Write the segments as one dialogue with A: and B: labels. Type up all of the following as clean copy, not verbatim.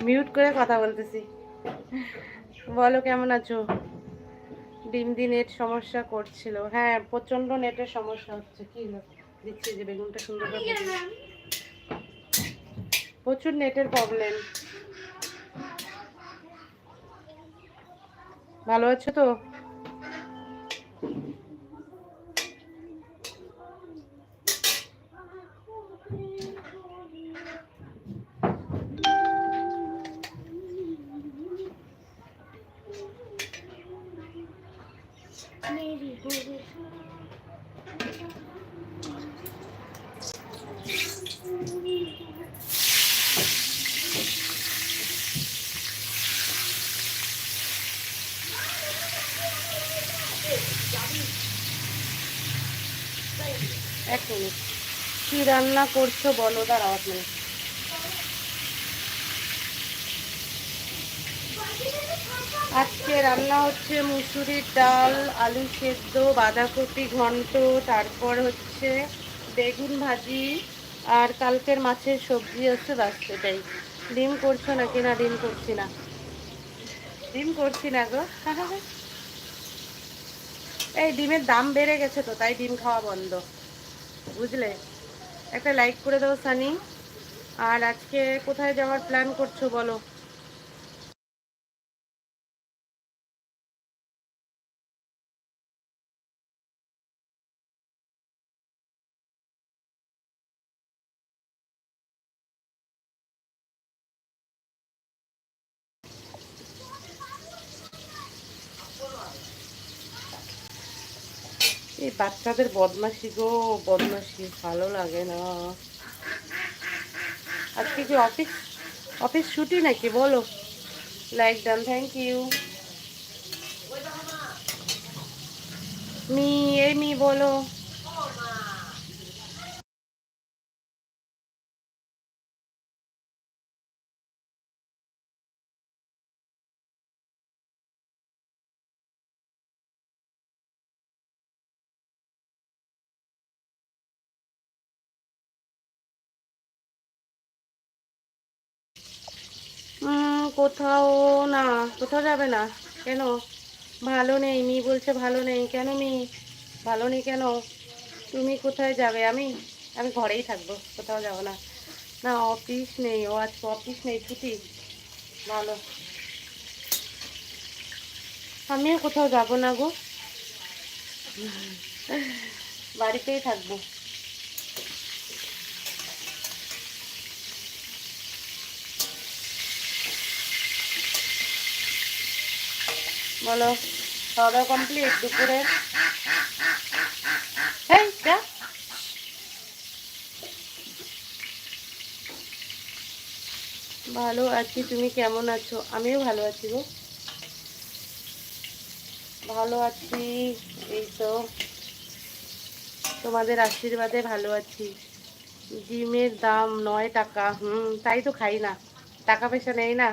A: Mute করে কথা বলতেছি। বলো কেমন আছো? ডিম দি নেট সমস্যা করছিল, হ্যাঁ প্রচন্ড নেটের সমস্যা হচ্ছে। কি হলো? দিচ্ছি যে বেগুনটা সুন্দর করে প্রচুর নেটের প্রবলেম। ভালো আছো তো? এক মিনিট, কি রান্না করছো বলো? দাঁড়াও এক মিনিট। আজকে রান্না হচ্ছে মুসুরির ডাল, আলু সেদ্ধ, বাঁধাকপি ঘন্ট, তারপর হচ্ছে বেগুন ভাজি, আর কালকের মাছের সবজি আছে, বাস এটাই। ডিম করছো নাকি? না ডিম করছি না, ডিম করছি না গো। এই ডিমের দাম বেড়ে গেছে তো, তাই ডিম খাওয়া বন্ধ, বুঝলে। একটা লাইক করে দাও সানি। আর আজকে কোথায় যাওয়ার প্ল্যান করছো বলো? এই বাচ্চাদের বদমাশি গো, বদমাশি ভালো লাগে না। আজকে কি অফিস অফিস ছুটি নাকি বলো? Like done, thank you. মি, এই মি বলো। কোথাও না, কোথাও যাবে না কেন? ভালো নেই মি বলছে, ভালো নেই কেন মি? ভালো নেই কেন? তুমি কোথায় যাবে? আমি আমি ঘরেই থাকবো, কোথাও যাব না। না অফিস নেই, ও আজকে অফিস নেই, ছুটি। ভালো, আমিও কোথাও যাব না গো, বাড়িতেই থাকবো। বলো, খাওয়া দাওয়া কমপ্লিট দুপুরে? এই যা। ভালো আছি, তুমি কেমন আছো? আমিও ভালো আছি গো, ভালো আছি। এই তো তোমাদের আশীর্বাদে ভালো আছি। ডিমের দাম 9 টাকা। তাই তো খাই না, টাকা পয়সা নেই না।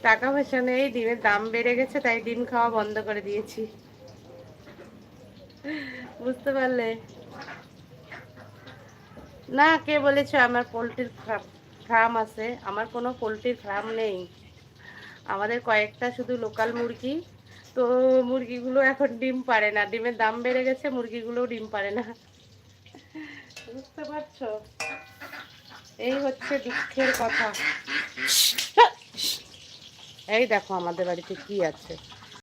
A: টাকা পয়সা নেই, ডিমের দাম বেড়ে গেছে, তাই ডিম খাওয়া বন্ধ করে দিয়েছি, বুঝতে পারলে? না, কে বলেছে আমার পোলট্রির ফার্ম আছে? আমার কোনো পোলট্রির ফার্ম নেই। আমাদের কয়েকটা শুধু লোকাল মুরগি। তো মুরগিগুলো এখন ডিম পারে না, ডিমের দাম বেড়ে গেছে, মুরগিগুলোও ডিম পারে না, বুঝতে পারছো? এই হচ্ছে দুঃখের কথা। এই দেখো আমাদের বাড়িতে কি আছে।